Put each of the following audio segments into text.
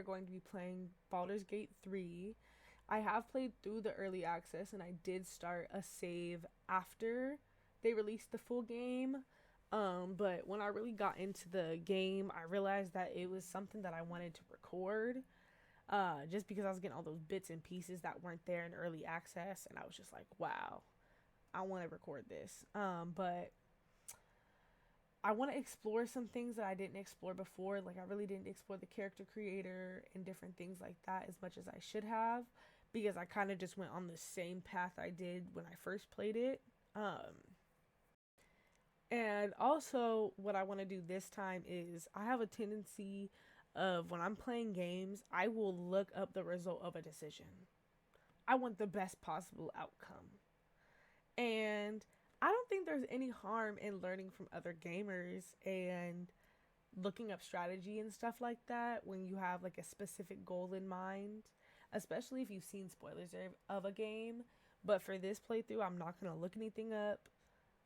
are going to be playing Baldur's Gate 3. I have played through the early access and I did start a save after they released the full game. But when I really got into the game, I realized that it was something that I wanted to record. Just because I was getting all those bits and pieces that weren't there in early access, and I was just like, wow, I want to record this. But I want to explore some things that I didn't explore before. Like, I really didn't explore the character creator and different things like that as much as I should have, because I kind of just went on the same path I did when I first played it. And also, what I want to do this time is I have a tendency of when I'm playing games, I will look up the result of a decision. I want the best possible outcome. And I don't think there's any harm in learning from other gamers and looking up strategy and stuff like that when you have like a specific goal in mind, especially if you've seen spoilers of a game. But for this playthrough, I'm not going to look anything up.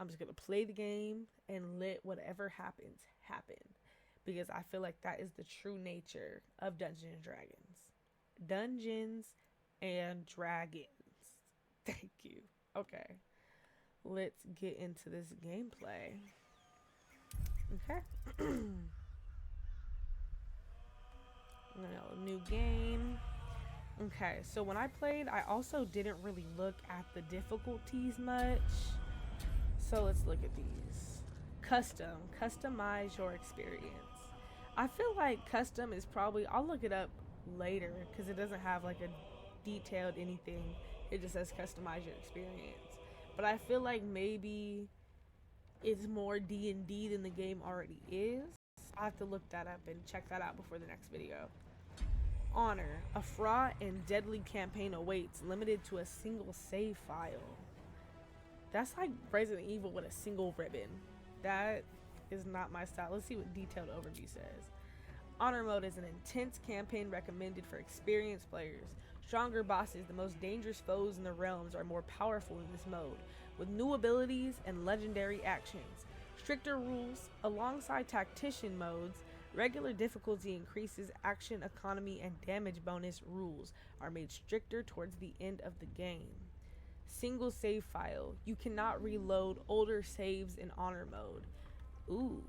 I'm just going to play the game and let whatever happens happen, because I feel like that is the true nature of Dungeons and Dragons. Dungeons and Dragons. Thank you. Okay. Let's get into this gameplay. Okay. New game. Okay, so when I played, I also didn't really look at the difficulties much. So let's look at these. Custom. Customize your experience. I feel like custom is probably, I'll look it up later because it doesn't have like a detailed anything. It just says customize your experience. But I feel like maybe it's more D&D than the game already is. I'll have to look that up and check that out before the next video. Honor. A fraught and deadly campaign awaits, limited to a single save file. That's like Resident Evil with a single ribbon. That is not my style. Let's see what detailed overview says. Honor mode is an intense campaign recommended for experienced players. Stronger bosses, the most dangerous foes in the realms, are more powerful in this mode, with new abilities and legendary actions. Stricter rules, alongside tactician modes, regular difficulty increases, action economy, and damage bonus rules are made stricter towards the end of the game. Single save file. You cannot reload older saves in honor mode. Ooh.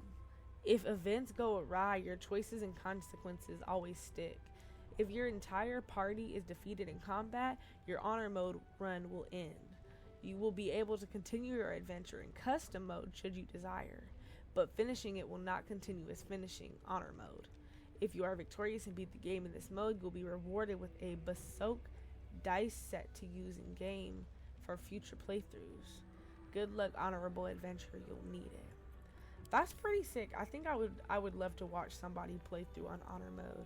If events go awry, your choices and consequences always stick. If your entire party is defeated in combat, your honor mode run will end. You will be able to continue your adventure in custom mode should you desire, but finishing it will not continue as finishing honor mode. If you are victorious and beat the game in this mode, you'll be rewarded with a bespoke dice set to use in game for future playthroughs. Good luck, honorable adventure, you'll need it. That's pretty sick. I think I would love to watch somebody play through on honor mode.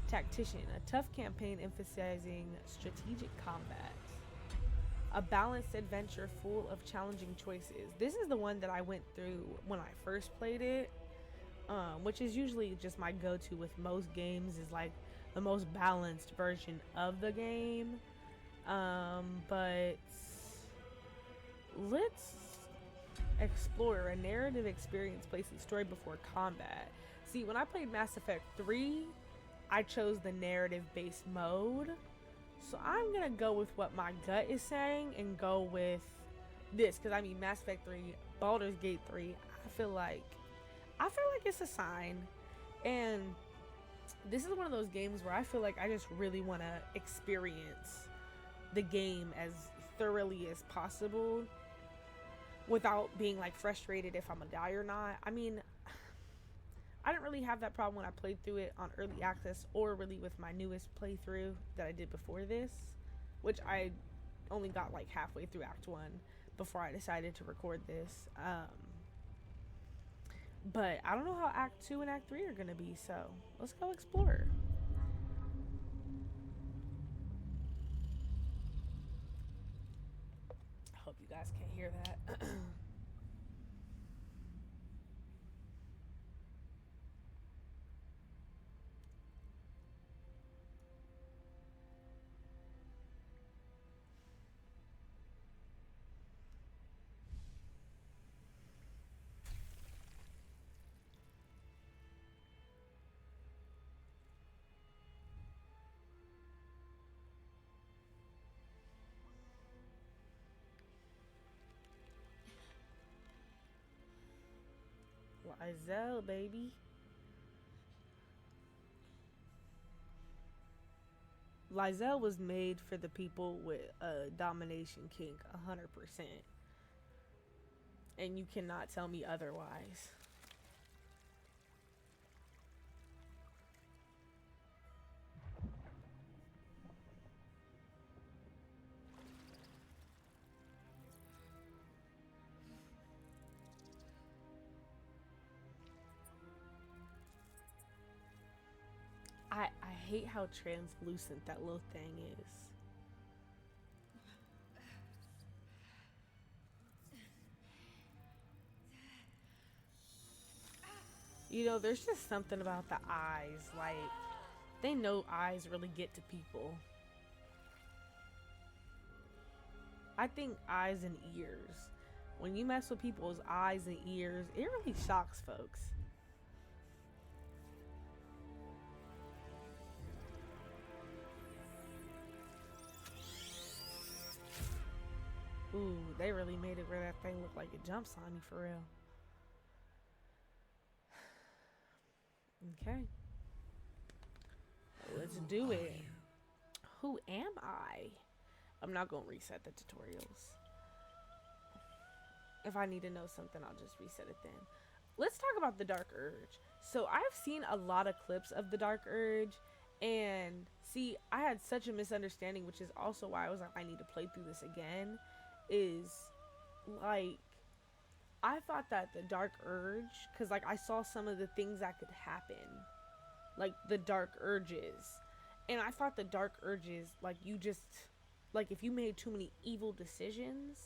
Tactician, a tough campaign emphasizing strategic combat. A balanced adventure full of challenging choices. This is the one that I went through when I first played it, which is usually just my go-to with most games, is like the most balanced version of the game. But let's explore. A narrative experience places story before combat. See, when I played Mass Effect 3, I chose the narrative-based mode. So I'm gonna go with what my gut is saying and go with this, because I mean, Mass Effect 3, Baldur's Gate 3, I feel like it's a sign. And this is one of those games where I feel like I just really want to experience the game as thoroughly as possible without being like frustrated if I'm gonna die or not. I mean, I didn't really have that problem when I played through it on early access, or really with my newest playthrough that I did before this, which I only got like halfway through Act 1 before I decided to record this. But I don't know how Act 2 and Act 3 are gonna be, so let's go explore. I hope you guys can hear that. Lizelle, baby. Lizelle was made for the people with a domination kink, 100%. And you cannot tell me otherwise. I hate how translucent that little thing is. You know, there's just something about the eyes. Like, they know eyes really get to people. I think eyes and ears. When you mess with people's eyes and ears, it really shocks folks. Ooh, they really made it where that thing looked like it jumps on you for real. Okay. Let's do it. Who am I? I'm not going to reset the tutorials. If I need to know something, I'll just reset it then. Let's talk about the Dark Urge. So I've seen a lot of clips of the Dark Urge. And see, I had such a misunderstanding, which is also why I was like, I need to play through this again. Is like, I thought that the Dark Urge, because like I saw some of the things that could happen, like the Dark Urges, and I thought the Dark Urges, like, you just, like, if you made too many evil decisions,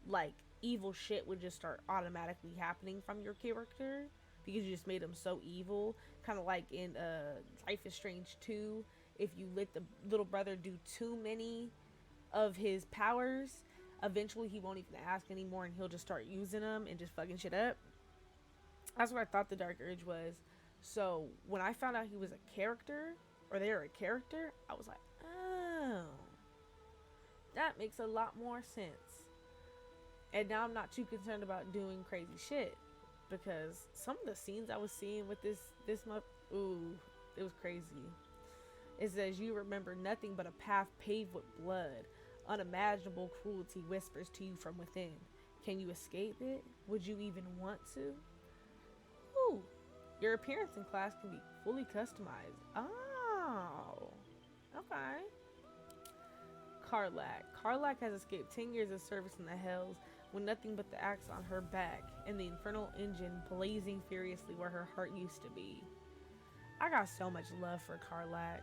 like evil shit would just start automatically happening from your character because you just made them so evil. Kind of like in Life is Strange 2, if you let the little brother do too many of his powers, eventually he won't even ask anymore and he'll just start using them and just fucking shit up. That's what I thought the Dark Urge was. So when I found out he was a character, or they were a character, I was like, oh, that makes a lot more sense. And now I'm not too concerned about doing crazy shit, because some of the scenes I was seeing with this month, ooh, it was crazy. It says, you remember nothing but a path paved with blood. Unimaginable cruelty whispers to you from within. Can you escape it? Would you even want to? Ooh, your appearance in class can be fully customized. Oh, okay. Karlak has escaped 10 years of service in the Hells with nothing but the axe on her back and the infernal engine blazing furiously where her heart used to be. I got so much love for Karlak.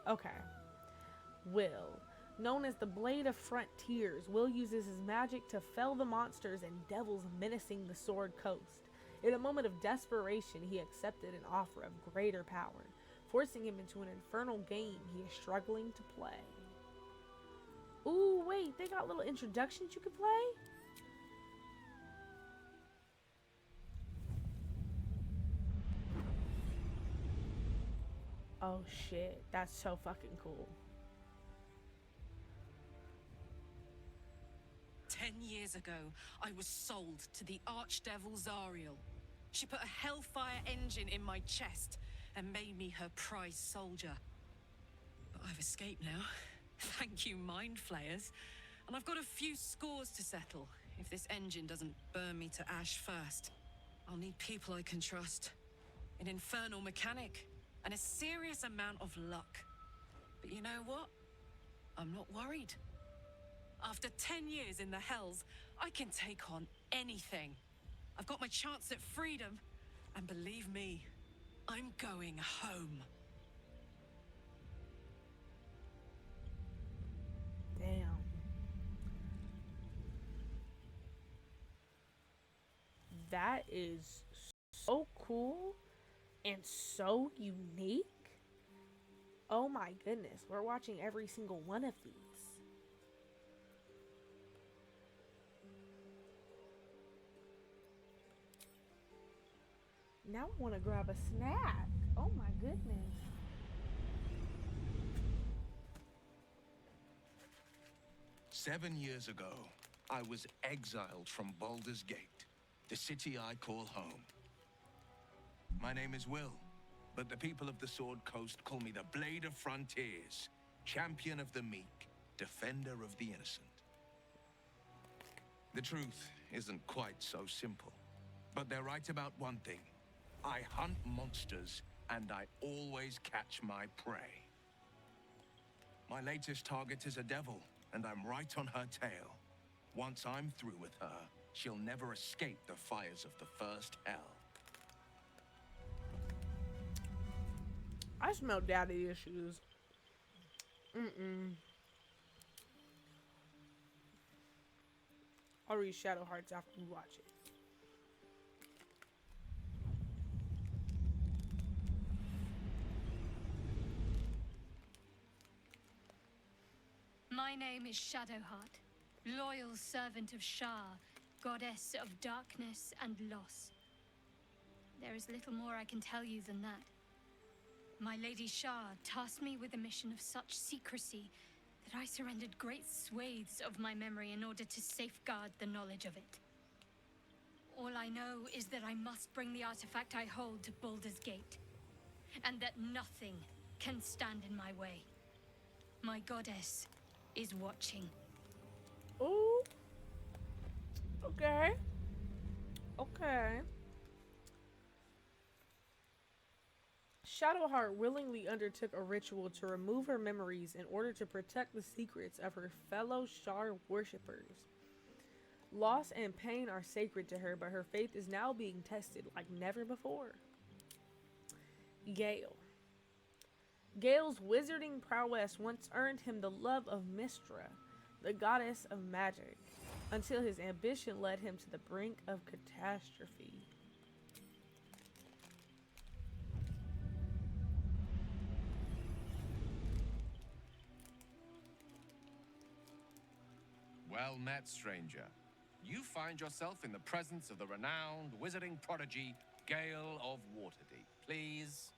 Okay. Will. Known as the Blade of Frontiers, Will uses his magic to fell the monsters and devils menacing the Sword Coast. In a moment of desperation, he accepted an offer of greater power, forcing him into an infernal game he is struggling to play. Ooh, wait, they got little introductions you could play? Oh shit, that's so fucking cool. 10 years ago, I was sold to the Archdevil Zariel. She put a hellfire engine in my chest and made me her prize soldier. But I've escaped now. Thank you, Mind Flayers. And I've got a few scores to settle. If this engine doesn't burn me to ash first, I'll need people I can trust. An infernal mechanic and a serious amount of luck. But you know what? I'm not worried. After 10 years in the Hells, I can take on anything. I've got my chance at freedom, and believe me, I'm going home. Damn. That is so cool and so unique. Oh my goodness, we're watching every single one of these. Now I want to grab a snack. Oh my goodness. "7 years ago, I was exiled from Baldur's Gate, the city I call home. My name is Will, but the people of the Sword Coast call me the Blade of Frontiers, champion of the meek, defender of the innocent. The truth isn't quite so simple, but they're right about one thing. I hunt monsters, and I always catch my prey. My latest target is a devil, and I'm right on her tail. Once I'm through with her, she'll never escape the fires of the first hell. I smell daddy issues. I'll read Shadow Hearts after we watch it. My name is Shadowheart, loyal servant of Shar, goddess of darkness and loss. There is little more I can tell you than that. My Lady Shar tasked me with a mission of such secrecy that I surrendered great swathes of my memory in order to safeguard the knowledge of it. All I know is that I must bring the artifact I hold to Baldur's Gate, and that nothing can stand in my way. My goddess is watching. Ooh. Okay. Okay. Shadowheart willingly undertook a ritual to remove her memories in order to protect the secrets of her fellow Shar worshippers. Loss and pain are sacred to her, but her faith is now being tested like never before. Gale. Gale's wizarding prowess once earned him the love of Mystra, the goddess of magic, until his ambition led him to the brink of catastrophe. Well met, stranger. You find yourself in the presence of the renowned wizarding prodigy, Gale of Waterdeep. Please,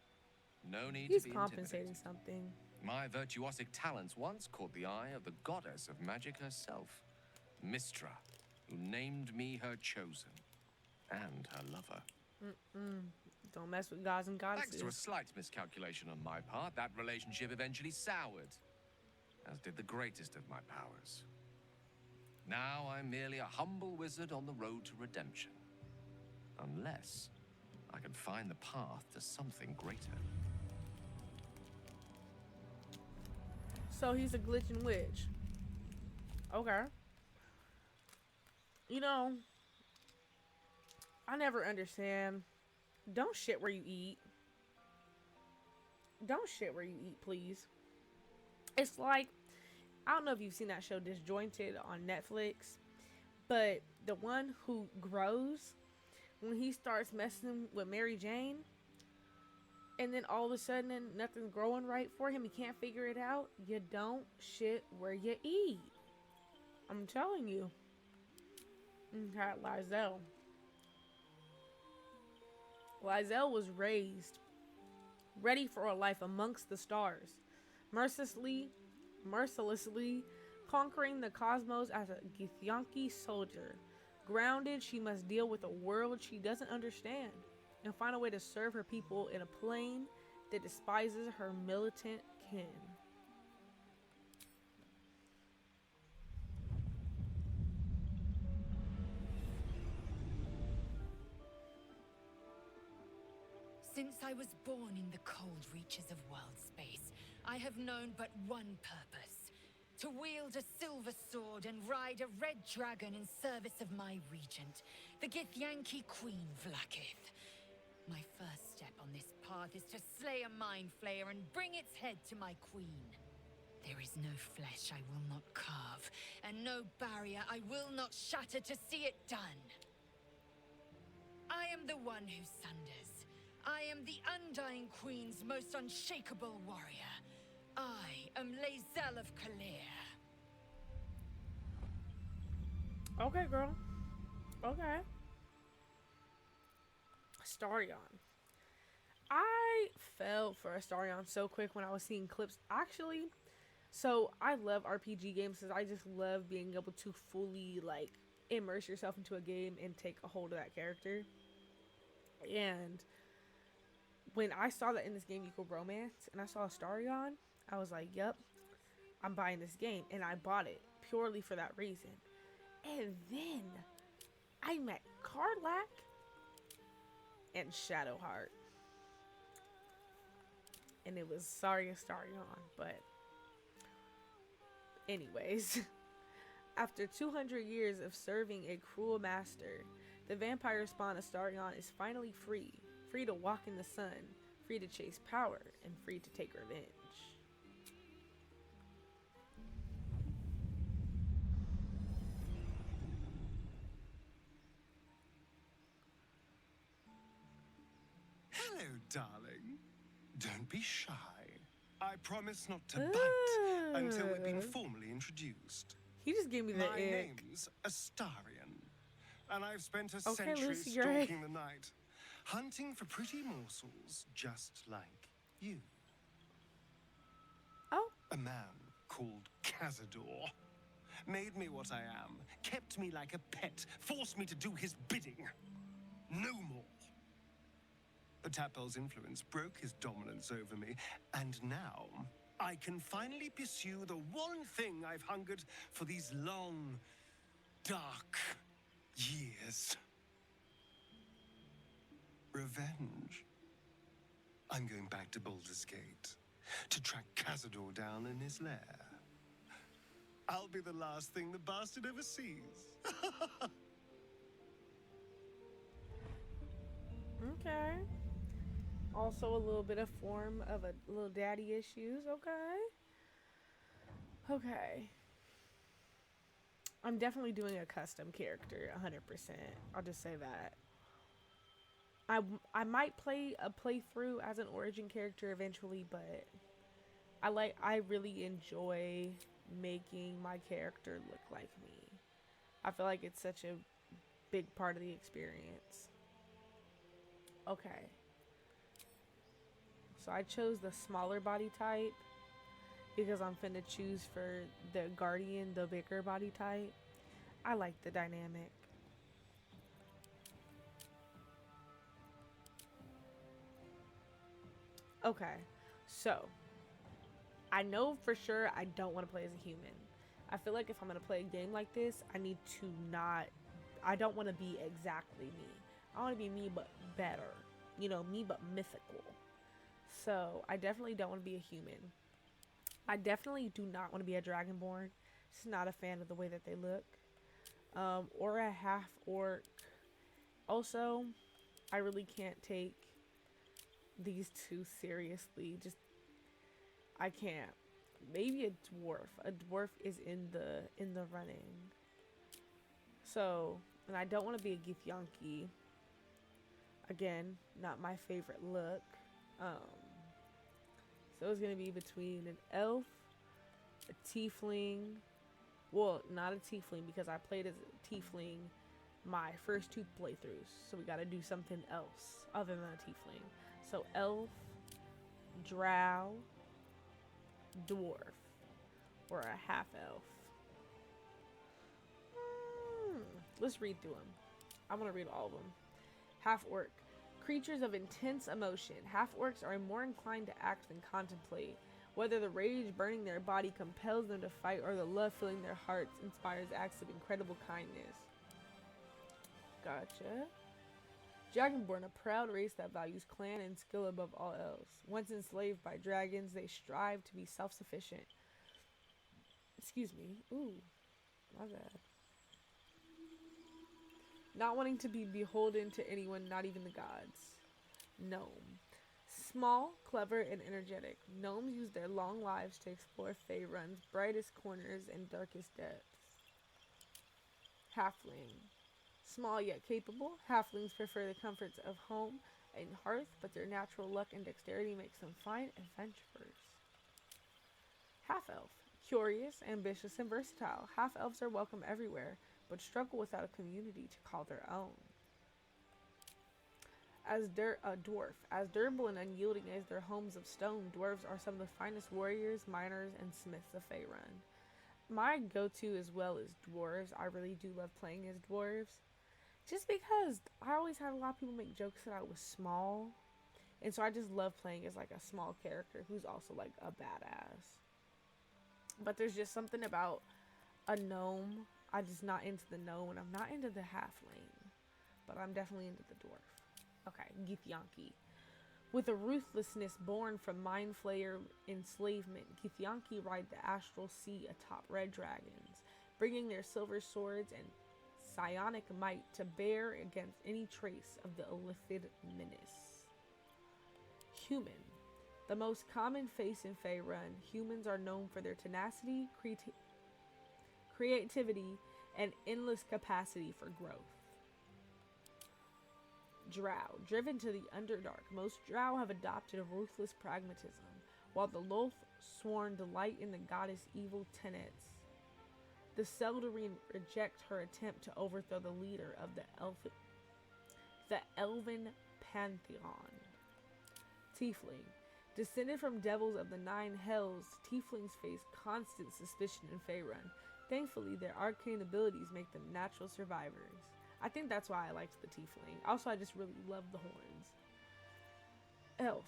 no need He's to be compensating intimidated. something. My virtuosic talents once caught the eye of the goddess of magic herself, Mystra, who named me her chosen, and her lover. Don't mess with gods and goddesses. Thanks to a slight miscalculation on my part, that relationship eventually soured, as did the greatest of my powers. Now I'm merely a humble wizard on the road to redemption. Unless I can find the path to something greater. So he's a glitching witch. Okay. You know, I never understand. Don't shit where you eat. Don't shit where you eat, please. It's like, I don't know if you've seen that show Disjointed on Netflix, but the one who grows, when he starts messing with Mary Jane, and then all of a sudden nothing's growing right for him, he can't figure it out. You don't shit where you eat. I'm telling you. Okay, Lizelle. Lizelle was raised ready for a life amongst the stars, mercilessly conquering the cosmos as a Githyanki soldier. Grounded, she must deal with a world she doesn't understand and find a way to serve her people in a plane that despises her militant kin. Since I was born in the cold reaches of world space, I have known but one purpose. To wield a silver sword and ride a red dragon in service of my regent, the Githyanki Queen Vlaakith. My first step on this path is to slay a mind flayer and bring its head to my queen. There is no flesh I will not carve, and no barrier I will not shatter to see it done. I am the one who sunders. I am the Undying Queen's most unshakable warrior. I am Lae'zel of Kalir. Okay, girl. Okay. Starion. I fell for Astarion so quick when I was seeing clips. Actually, So I love RPG games because I just love being able to fully like immerse yourself into a game and take a hold of that character. And when I saw that in this game you could romance and I saw Astarion, I was like, yep, I'm buying this game. And I bought it purely for that reason. And then I met Karlach and Shadowheart. And it was sorry Astarion, but anyways. After 200 years of serving a cruel master, the vampire spawn Astarion is finally free. Free to walk in the sun, free to chase power, and free to take revenge. Hello, darling. Don't be shy. I promise not to bite until we've been formally introduced. He just gave me the My ick. name's Astarion, and I've spent a Okay, century Lucy Gray. stalking the night, hunting for pretty morsels just like you. Oh, A man called Cazador made me what I am, kept me like a pet, forced me to do his bidding. No more. The Tapel's influence broke his dominance over me, and now I can finally pursue the one thing I've hungered for these long, dark years. Revenge. I'm going back to Baldur's Gate to track Cazador down in his lair. I'll be the last thing the bastard ever sees. okay. Also a little bit of form of a little daddy issues, okay? Okay. I'm definitely doing a custom character, 100%. I'll just say that. I might play a playthrough as an origin character eventually, but I really enjoy making my character look like me. I feel like it's such a big part of the experience. Okay. So I chose the smaller body type because I'm finna choose for the Guardian, the bigger body type. I like the dynamic. Okay, so I know for sure I don't want to play as a human. I feel like if I'm gonna play a game like this, I don't want to be exactly me. I want to be me but better. You know, me but mythical. So I definitely don't want to be a human. I definitely do not want to be a dragonborn. Just not a fan of the way that they look. Or a half orc. Also, I really can't take these two seriously. I can't. Maybe a dwarf. A dwarf is in the running. So, and I don't want to be a Githyanki. Again, not my favorite look. So it's gonna be between an elf, a tiefling. Well, not a tiefling because I played as a tiefling my first two playthroughs. So we gotta do something else other than a tiefling. So elf, drow, dwarf, or a half elf. Let's read through them. I want to read all of them. Half orc. Creatures of intense emotion. Half orcs are more inclined to act than contemplate. Whether the rage burning their body compels them to fight or the love filling their hearts inspires acts of incredible kindness. Gotcha. Dragonborn, a proud race that values clan and skill above all else. Once enslaved by dragons, they strive to be self-sufficient. Excuse me. Ooh, my bad. Not wanting to be beholden to anyone, not even the gods. Gnome. Small, clever, and energetic. Gnomes use their long lives to explore Faerun's brightest corners and darkest depths. Halfling. Small yet capable, halflings prefer the comforts of home and hearth, but their natural luck and dexterity makes them fine adventurers. Half-elf. Curious, ambitious, and versatile. Half-elves are welcome everywhere, but struggle without a community to call their own. A dwarf. As durable and unyielding as their homes of stone, dwarves are some of the finest warriors, miners, and smiths of Faerun. My go-to as well is dwarves. I really do love playing as dwarves. Just because I always had a lot of people make jokes that I was small. And so I just love playing as like a small character who's also like a badass. But there's just something about a gnome. I'm just not into the gnome, and I'm not into the halfling. But I'm definitely into the dwarf. Okay, Githyanki. With a ruthlessness born from mind flayer enslavement, Githyanki ride the astral sea atop red dragons, bringing their silver swords and psionic might to bear against any trace of the illithid menace. Human. The most common face in Faerun, humans are known for their tenacity, creativity, and endless capacity for growth. Drow. Driven to the Underdark, most Drow have adopted a ruthless pragmatism, while the Loth-sworn delight in the goddess' evil tenets. The Seldarine reject her attempt to overthrow the leader of the Elven Pantheon. Tiefling. Descended from devils of the Nine Hells, Tieflings face constant suspicion in Faerun. Thankfully, their arcane abilities make them natural survivors. I think that's why I liked the Tiefling. Also, I just really love the horns. Elf.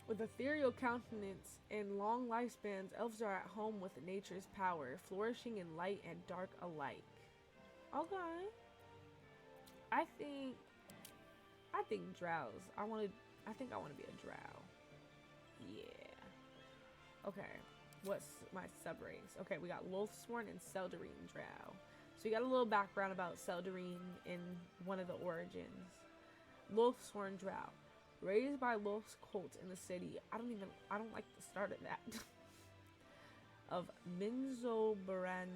With ethereal countenance and long lifespans, elves are at home with nature's power, flourishing in light and dark alike. Okay. I think drows. I think I want to be a drow. Yeah. Okay. What's my subrace? Okay, we got Lothsworn and Seldarine drow. So you got a little background about Seldarine in one of the origins. Lothsworn drow. Raised by Loth's cult in the city. I don't like the start of that. Of Minzobaranzan.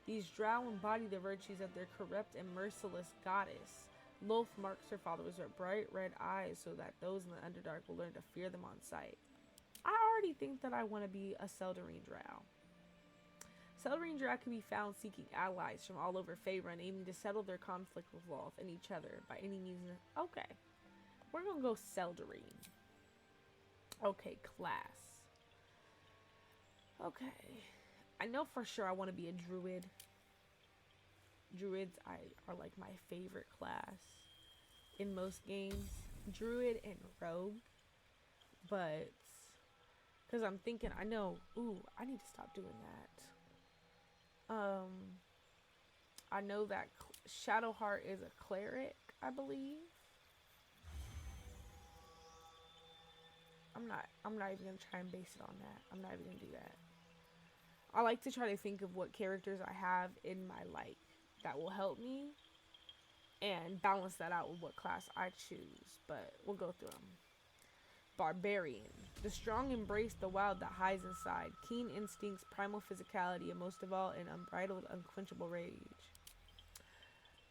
These drow embody the virtues of their corrupt and merciless goddess. Loth marks her followers with bright red eyes so that those in the Underdark will learn to fear them on sight. I already think that I want to be a Seldarine drow. Seldarine drow can be found seeking allies from all over Faerun, aiming to settle their conflict with Loth and each other by any means. Okay. We're gonna go Seldarine. Okay, class. Okay. I know for sure I want to be a druid. Druids are like my favorite class in most games. Druid and rogue. But, because I'm thinking, I know, I need to stop doing that. I know that Shadowheart is a cleric, I believe. I'm not even gonna try and base it on that. I'm not even gonna do that. I like to try to think of what characters I have in my life that will help me and balance that out with what class I choose, but we'll go through them. Barbarian. The strong embrace the wild that hides inside, keen instincts, primal physicality, and most of all, an unbridled, unquenchable rage.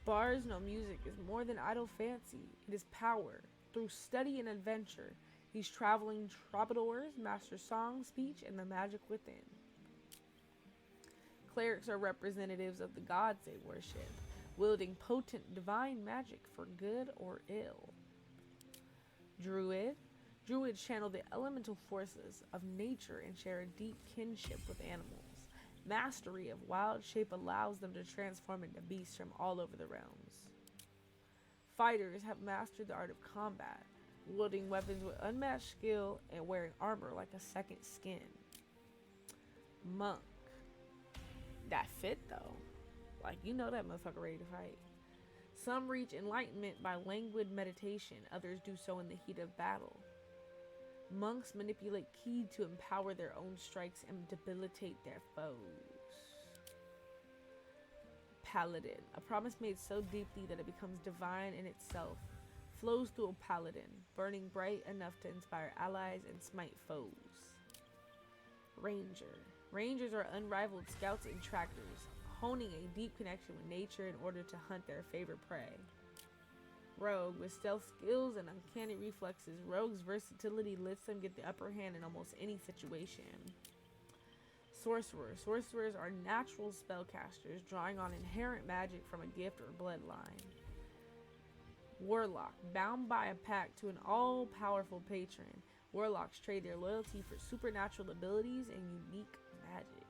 Bards know music is more than idle fancy. It is power. Through study and adventure, these traveling troubadours master song, speech, and the magic within. Clerics are representatives of the gods they worship, wielding potent divine magic for good or ill. Druid. Druids channel the elemental forces of nature and share a deep kinship with animals. Mastery of wild shape allows them to transform into beasts from all over the realms. Fighters have mastered the art of combat, wielding weapons with unmatched skill and wearing armor like a second skin. Monk. That fit though. Like, you know that motherfucker ready to fight. Some reach enlightenment by languid meditation, others do so in the heat of battle. Monks manipulate ki to empower their own strikes and debilitate their foes. Paladin. A promise made so deeply that it becomes divine in itself. Flows through a paladin, burning bright enough to inspire allies and smite foes. Ranger. Rangers are unrivaled scouts and trackers, honing a deep connection with nature in order to hunt their favorite prey. Rogue. With stealth skills and uncanny reflexes, Rogue's versatility lets them get the upper hand in almost any situation. Sorcerer. Sorcerers are natural spellcasters, drawing on inherent magic from a gift or bloodline. Warlock, bound by a pact to an all-powerful patron. Warlocks trade their loyalty for supernatural abilities and unique magic.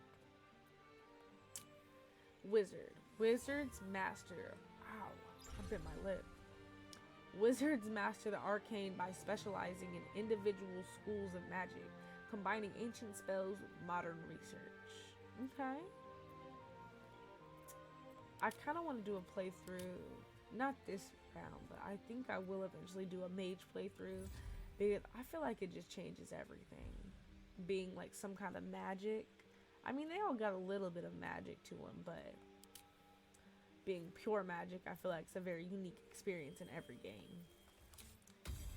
Wizard. Wizards master. Ow, I bit my lip. Wizards master the arcane by specializing in individual schools of magic, combining ancient spells with modern research. Okay. I kind of want to do a playthrough, not this round, but I think I will eventually do a mage playthrough, because I feel like it just changes everything. Being like some kind of magic. I mean, they all got a little bit of magic to them, but being pure magic, I feel like it's a very unique experience in every game.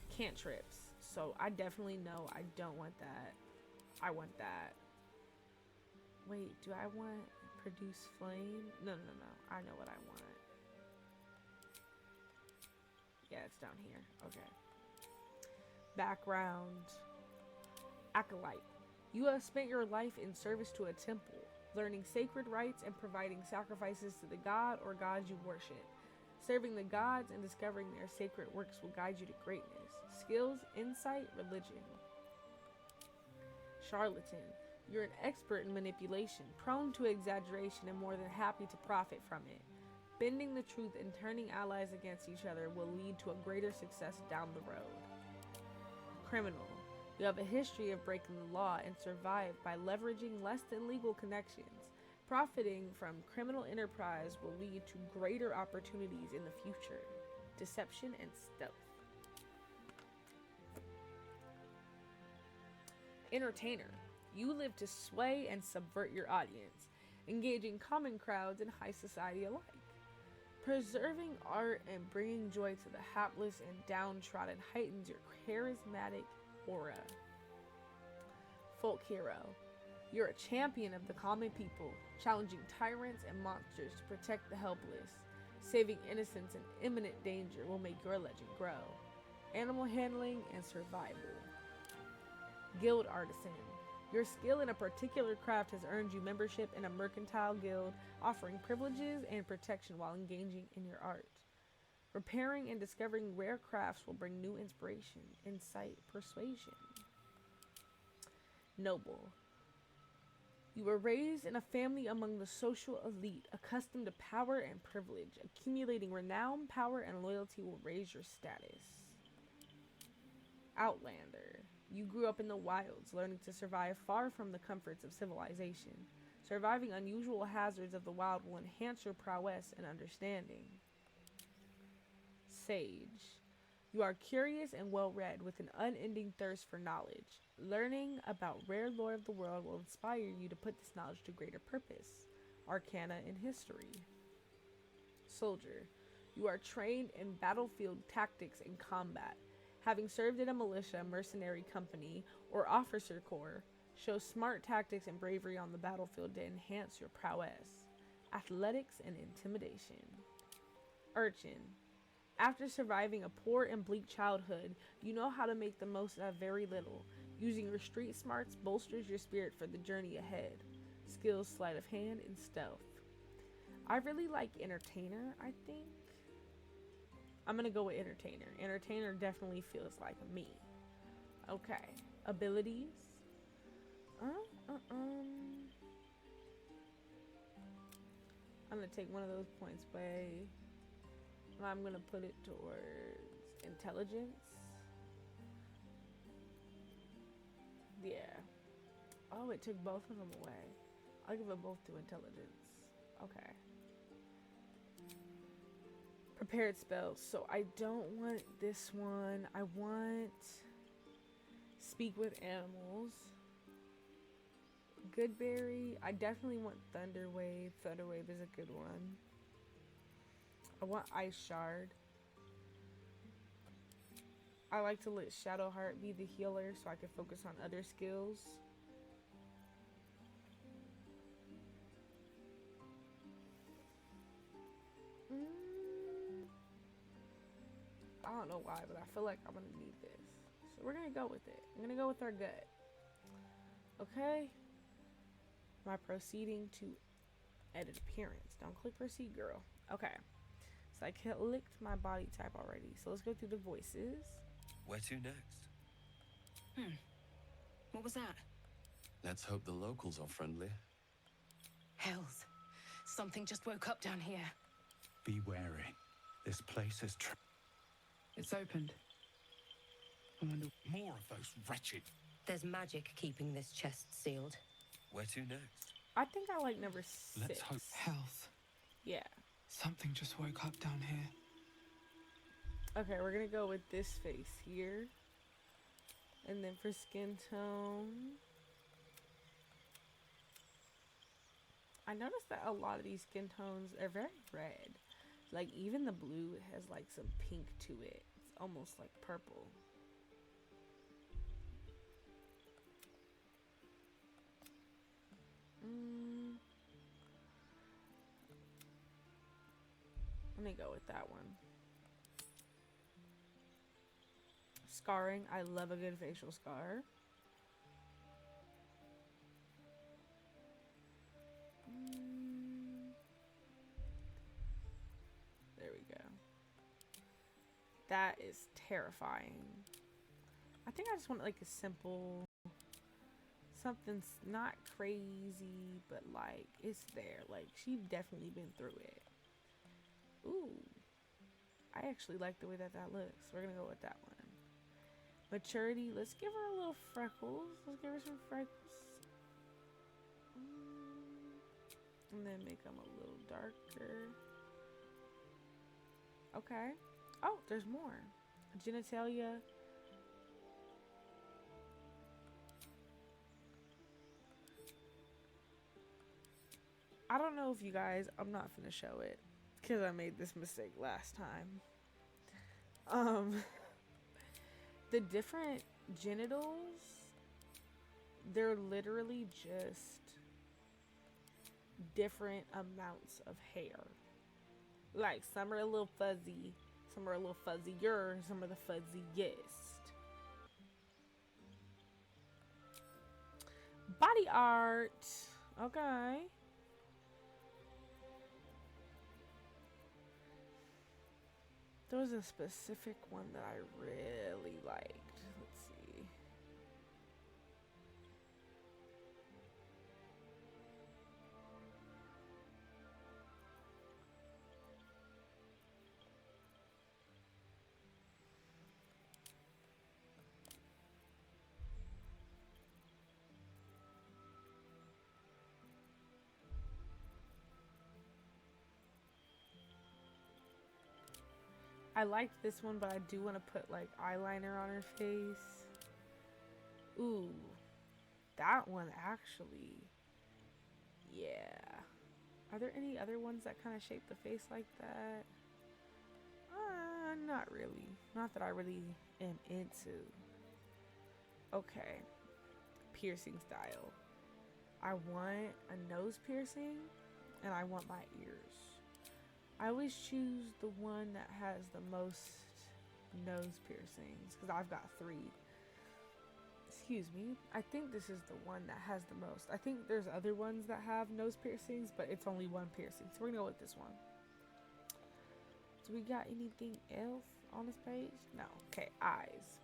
Cantrips. So I definitely know I don't want that. I want that. Wait, do I want produce flame? No. I know what I want. Yeah, it's down here. Okay. Background. Acolyte. You have spent your life in service to a temple, learning sacred rites and providing sacrifices to the god or gods you worship. Serving the gods and discovering their sacred works will guide you to greatness. Skills, insight, religion. Charlatan. You're an expert in manipulation, prone to exaggeration and more than happy to profit from it. Bending the truth and turning allies against each other will lead to a greater success down the road. Criminal. You have a history of breaking the law and survive by leveraging less than legal connections. Profiting from criminal enterprise will lead to greater opportunities in the future. Deception and stealth. Entertainer. You live to sway and subvert your audience, engaging common crowds and high society alike. Preserving art and bringing joy to the hapless and downtrodden heightens your charismatic aura. Folk hero. You're a champion of the common people, challenging tyrants and monsters to protect the helpless. Saving innocents in imminent danger will make your legend grow. Animal handling and survival. Guild artisan. Your skill in a particular craft has earned you membership in a mercantile guild, offering privileges and protection while engaging in your art. Repairing and discovering rare crafts will bring new inspiration, insight, persuasion. Noble. You were raised in a family among the social elite, accustomed to power and privilege. Accumulating renown, power, and loyalty will raise your status. Outlander. You grew up in the wilds, learning to survive far from the comforts of civilization. Surviving unusual hazards of the wild will enhance your prowess and understanding. Sage. You are curious and well-read with an unending thirst for knowledge. Learning about rare lore of the world will inspire you to put this knowledge to greater purpose. Arcana and history. Soldier. You are trained in battlefield tactics and combat. Having served in a militia, mercenary company, or officer corps, show smart tactics and bravery on the battlefield to enhance your prowess. Athletics and intimidation. Urchin. After surviving a poor and bleak childhood, you know how to make the most out of very little. Using your street smarts bolsters your spirit for the journey ahead. Skills, sleight of hand, and stealth. I really like entertainer, I think. I'm gonna go with entertainer. Entertainer definitely feels like me. Okay. Abilities. I'm gonna take one of those points away. And I'm gonna put it towards intelligence. Yeah. Oh, it took both of them away. I'll give them both to intelligence. Okay. Prepared spells. So I don't want this one. I want speak with animals. Goodberry. I definitely want Thunder Wave. Thunder Wave is a good one. I want Ice Shard. I like to let Shadowheart be the healer so I can focus on other skills. I don't know why, but I feel like I'm gonna need this. So we're gonna go with it. I'm gonna go with our gut. Okay. Am I proceeding to edit appearance? Don't click proceed, girl. Okay. I clicked my body type already. So let's go through the voices. Where to next? What was that? Let's hope the locals are friendly. Hells. Something just woke up down here. Be wary. This place is It's opened. I wonder. more of those wretched. There's magic keeping this chest sealed. Where to next? I think I like number 6. Let's hope. Health. Yeah. Something just woke up down here. Okay, we're gonna go with this face here. And then for skin tone, I noticed that a lot of these skin tones are very red. Like even the blue has like some pink to it. It's almost like purple. Let me go with that one. Scarring. I love a good facial scar. There we go. That is terrifying. I think I just want like a simple, something's not crazy, but like it's there. Like she's definitely been through it. Ooh, I actually like the way that looks. We're gonna go with that one. Maturity, let's give her a little freckles. Let's give her some freckles. And then make them a little darker. Okay. Oh, there's more. Genitalia. I don't know if you guys, I'm not gonna show it because I made this mistake last time. The different genitals, they're literally just different amounts of hair. Like some are a little fuzzy, some are a little fuzzier, some are the fuzziest. Body art. Okay. There was a specific one that I really liked. Let's see. I liked this one, but I do want to put like eyeliner on her face. Ooh, that one actually. Yeah. Are there any other ones that kind of shape the face like that? Not really. Not that I really am into. Okay. Piercing style. I want a nose piercing and I want my ears. I always choose the one that has the most nose piercings because I've got 3. Excuse me. I think this is the one that has the most. I think there's other ones that have nose piercings, but it's only one piercing. So we're gonna go with this one. Do we got anything else on this page? No. Okay, eyes.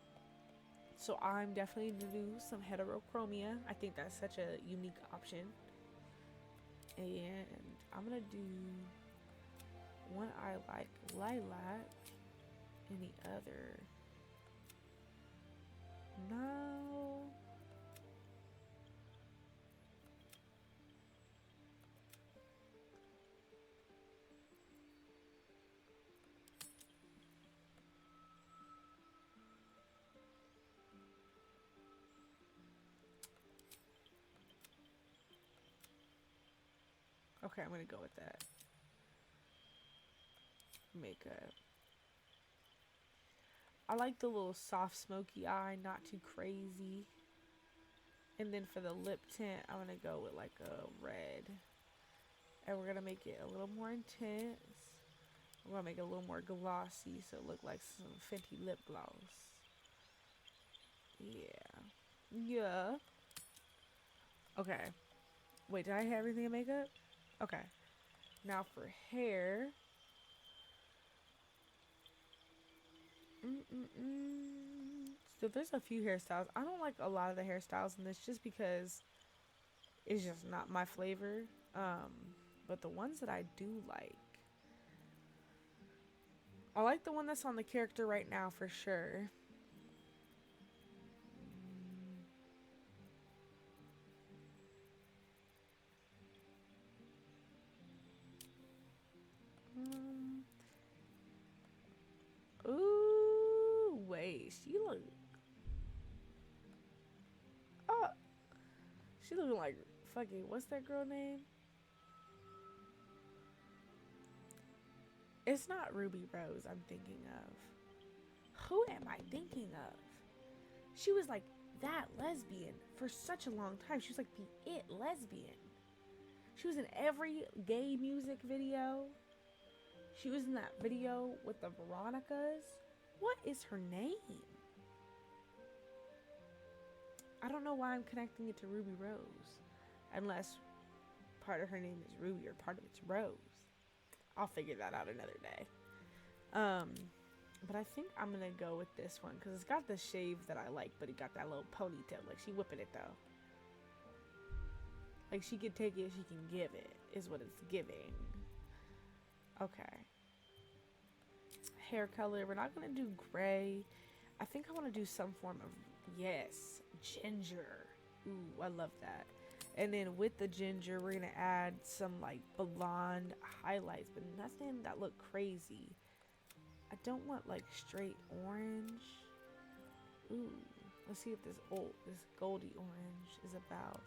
So I'm definitely gonna do some heterochromia. I think that's such a unique option. And I'm gonna do one eye like lilac, and the other no. Okay, I'm gonna go with that. Makeup. I like the little soft smoky eye, not too crazy. And then for the lip tint, I'm gonna go with like a red. And we're gonna make it a little more intense. We're gonna make it a little more glossy so it look like some Fenty lip gloss. Yeah. Yeah. Okay. Wait, did I have everything in makeup? Okay. Now for hair. So there's a few hairstyles. I don't like a lot of the hairstyles in this just because it's just not my flavor. But the ones that I do like, I like the one that's on the character right now for sure. Ooh, wait, she look. Oh, she looking like fucking. What's that girl name? It's not Ruby Rose I'm thinking of. Who am I thinking of? She was like that lesbian for such a long time. She was like the it lesbian. She was in every gay music video. She was in that video with the Veronicas. What is her name? I don't know why I'm connecting it to Ruby Rose. Unless part of her name is Ruby or part of it's Rose. I'll figure that out another day. But I think I'm gonna go with this one because it's got the shave that I like, but it got that little ponytail. Like, she whipping it though. Like, she can take it, she can give it, is what it's giving. Okay. Hair color, we're not gonna do gray. I think I want to do some form of, yes, ginger. Ooh, I love that. And then with the ginger, we're gonna add some like blonde highlights, but nothing that look crazy. I don't want like straight orange. Ooh, let's see what this goldy orange is about.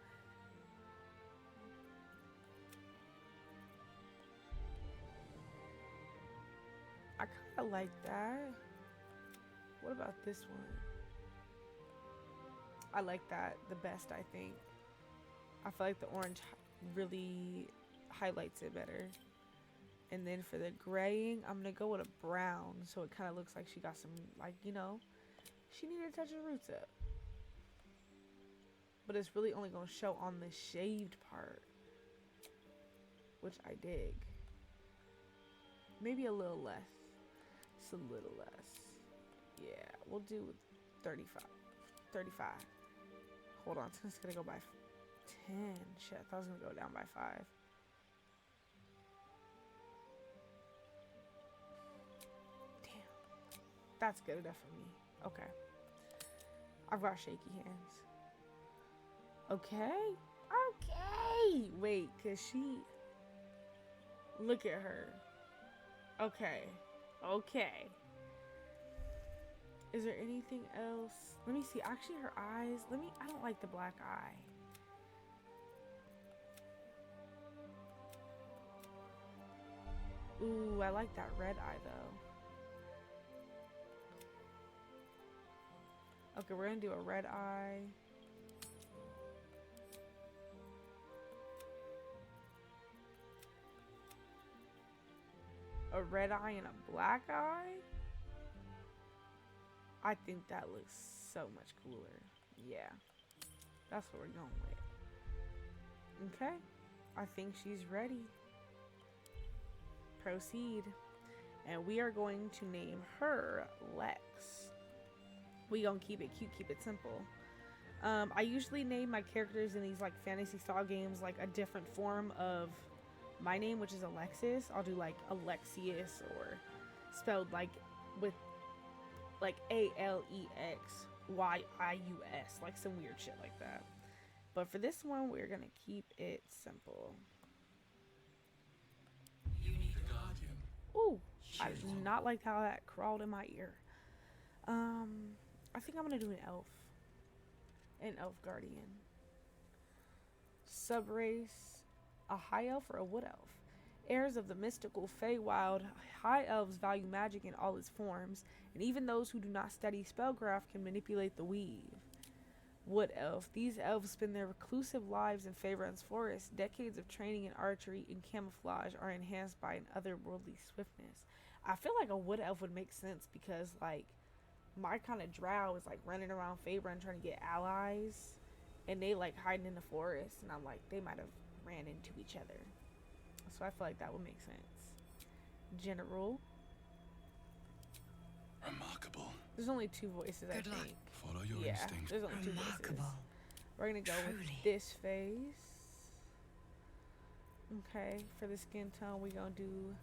I kind of like that. What about this one? I like that the best, I think. I feel like the orange really highlights it better. And then for the graying, I'm going to go with a brown. So it kind of looks like she got some, like, you know, she needed to touch her roots up. But it's really only going to show on the shaved part. Which I dig. Maybe a little less. It's a little less. Yeah, we'll do 35. 35. Hold on, it's going to go by 10. Shit, I thought it was going to go down by 5. Damn. That's good enough for me. Okay. I've got shaky hands. Okay. Okay. Wait, because she... Look at her. Okay. Okay. Is there anything else? Let me see. Actually, her eyes. I don't like the black eye. Ooh, I like that red eye though. Okay, we're gonna do a red eye. A red eye and a black eye? I think that looks so much cooler. Yeah. That's what we're going with. Okay. I think she's ready. Proceed. And we are going to name her Lex. We gonna keep it cute, keep it simple. I usually name my characters in these like fantasy style games like a different form of my name, which is Alexis. I'll do like Alexius, or spelled like with like Alexyus, like some weird shit like that. But for this one, we're gonna keep it simple. You need a guardian. Ooh, I did not like how that crawled in my ear. I think I'm gonna do an elf guardian. Subrace, a high elf or a wood elf. Heirs of the mystical Feywild, high elves value magic in all its forms, and even those who do not study spellcraft can manipulate the weave. Wood elf. These elves spend their reclusive lives in Faerun's forest. Decades of training in archery and camouflage are enhanced by an otherworldly swiftness. I feel like a wood elf would make sense because, like, my kind of drow is, like, running around Faerun trying to get allies, and they, like, hiding in the forest, and I'm like, they might have ran into each other. So I feel like that would make sense. General. Remarkable. There's only 2 voices, I Good luck. think. Follow your Yeah, instinct. there's only 2 voices. Remarkable. We're gonna go with Truly. this face. Okay, for the skin tone, we gonna do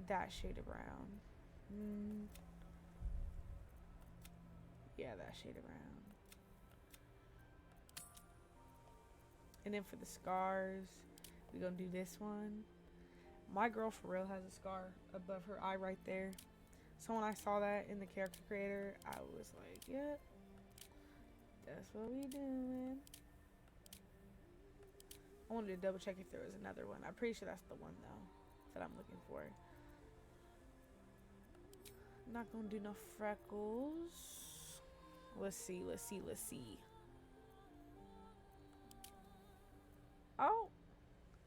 that shade of brown. Yeah, that shade of brown. And then for the scars, we gonna do this one. My girl for real has a scar above her eye right there. So when I saw that in the character creator, I was like, yep, that's what we doing. I wanted to double check if there was another one. I'm pretty sure that's the one though that I'm looking for. Not gonna do no freckles. Let's see. Oh,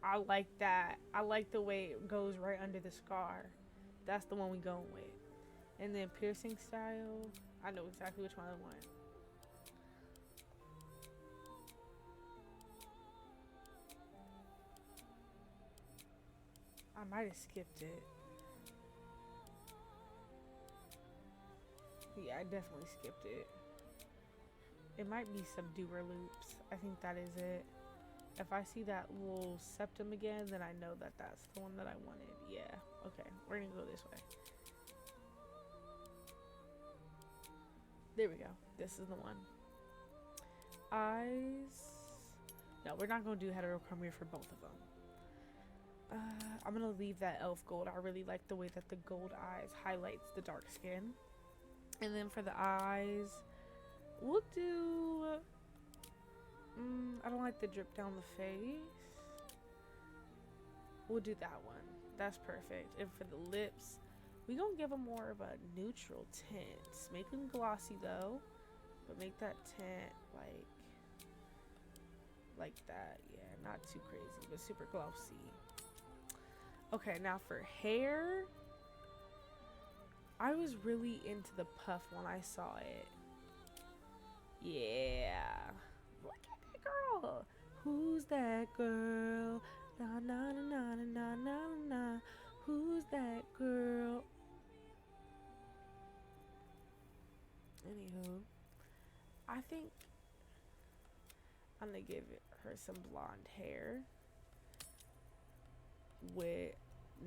I like that. I like the way it goes right under the scar. That's the one we going with. And then piercing style, I know exactly which one I want. I might have skipped it. Yeah, I definitely skipped it. It might be subduer loops. I think that is it. If I see that little septum again, then I know that that's the one that I wanted. Yeah, okay, we're gonna go this way. There we go. This is the one. Eyes. No, we're not gonna do heterochromia for both of them. I'm gonna leave that elf gold. I really like the way that the gold eyes highlights the dark skin. And then for the eyes, we'll do... I don't like the drip down the face. We'll do that one. That's perfect. And for the lips, we gonna give them more of a neutral tint. Make them glossy though, but make that tint like that. Yeah, not too crazy, but super glossy. Okay, now for hair, I was really into the puff when I saw it. Yeah. Look at that girl. Who's that girl? Na na na na na na na. Who's that girl? Anywho, I think I'm gonna give her some blonde hair with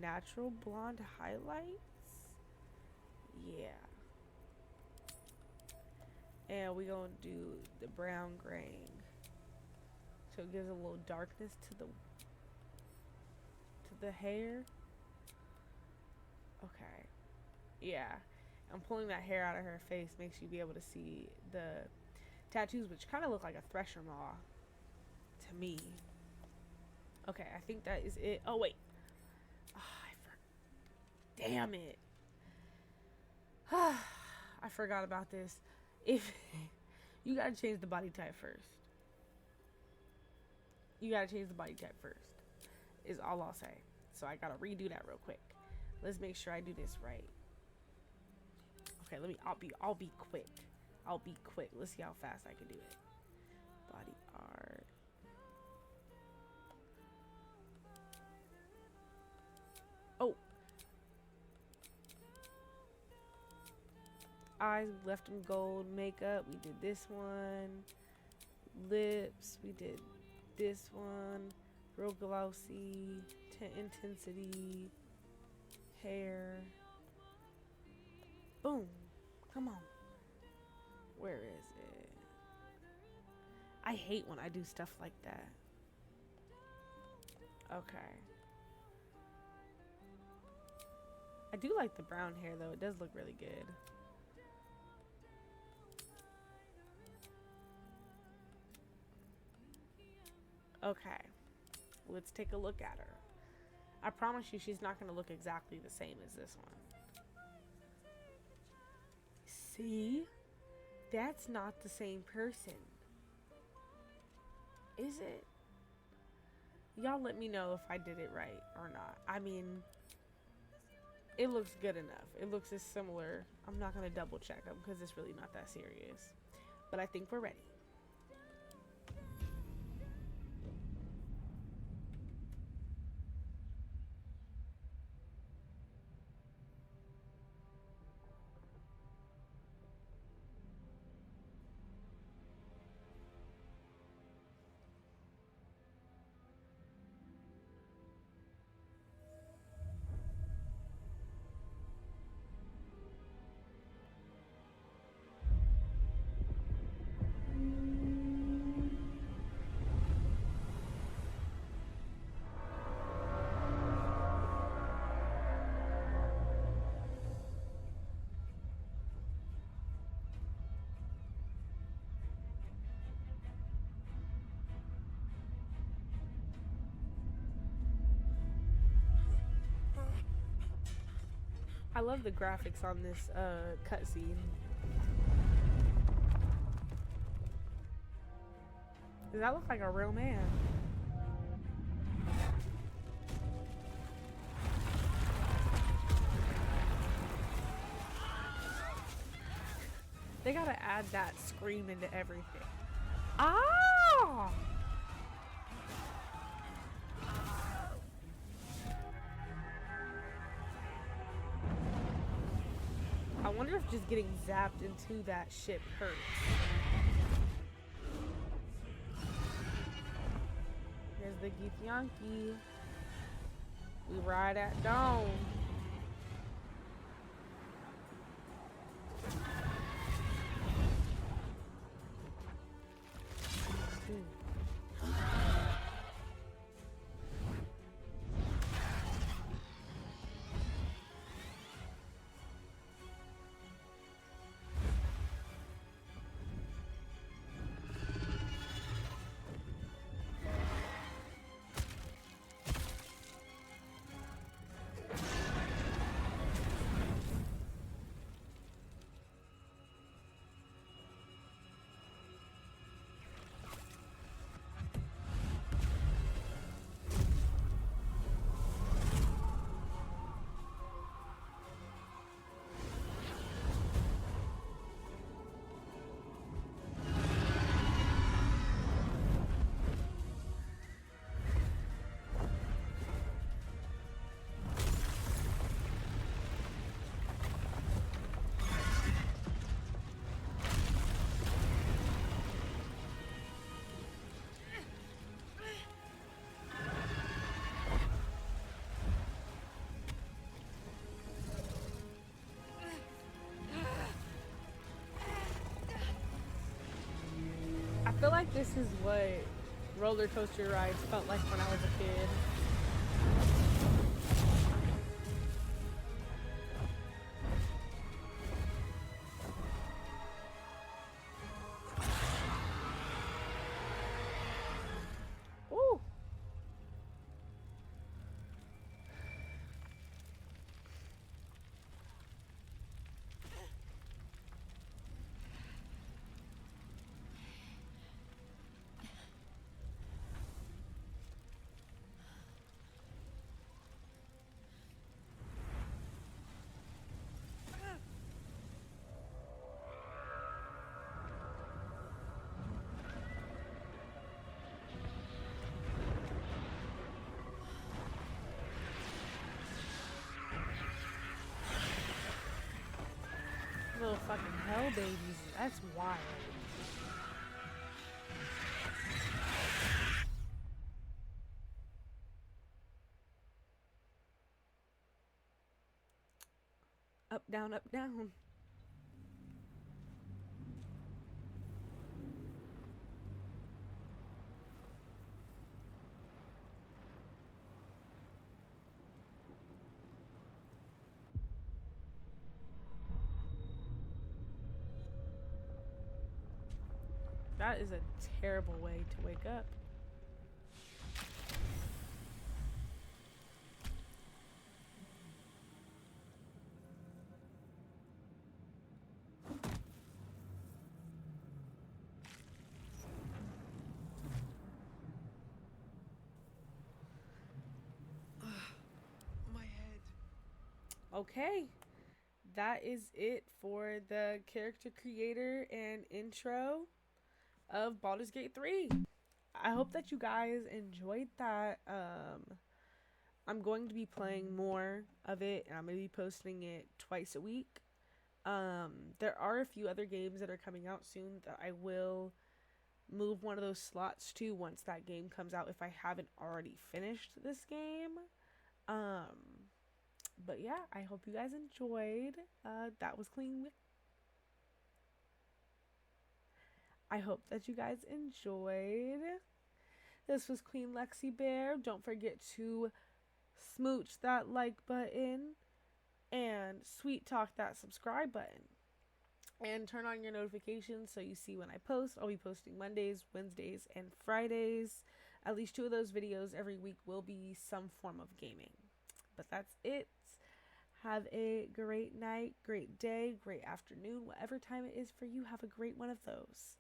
natural blonde highlights. Yeah. And we gonna do the brown graying, so it gives a little darkness to the hair. Okay. Yeah. And pulling that hair out of her face makes you be able to see the tattoos, which kind of look like a thresher maw to me. Okay, I think that is it. Oh wait. Damn it. I forgot about this. If you gotta change the body type first. You gotta change the body type first. Is all I'll say. So I gotta redo that real quick. Let's make sure I do this right. Okay, I'll be quick. I'll be quick. Let's see how fast I can do it. Body art. Oh. Eyes, we left them gold. Makeup, we did this one. Lips, we did this one. Real glossy. Intensity. Hair. Boom. Come on. Where is it? I hate when I do stuff like that. Okay. I do like the brown hair though. It does look really good. Okay. Let's take a look at her. I promise you she's not going to look exactly the same as this one. See? That's not the same person. Is it? Y'all let me know if I did it right or not. I mean, it looks good enough. It looks as similar. I'm not going to double check them because it's really not that serious. But I think we're ready. I love the graphics on this cutscene. Does that look like a real man? They gotta add that scream into everything. Ah! I wonder if just getting zapped into that ship hurts. Here's the Githyanki. We ride at dawn. I feel like this is what roller coaster rides felt like when I was a kid. Ooh. Little fucking hell babies. That's wild. Up, down, up, down. That is a terrible way to wake up. My head. Okay. That is it for the character creator and intro of Baldur's Gate 3. I hope that you guys enjoyed that. I'm going to be playing more of it, and I'm going to be posting it twice a week. There are a few other games that are coming out soon that I will move one of those slots to once that game comes out if I haven't already finished this game. But yeah, I hope you guys enjoyed. That was Clean. I hope that you guys enjoyed. This was Queen Lexi Bear. Don't forget to smooch that like button and sweet talk that subscribe button. And turn on your notifications so you see when I post. I'll be posting Mondays, Wednesdays, and Fridays. At least 2 of those videos every week will be some form of gaming. But that's it. Have a great night, great day, great afternoon, whatever time it is for you. Have a great one of those.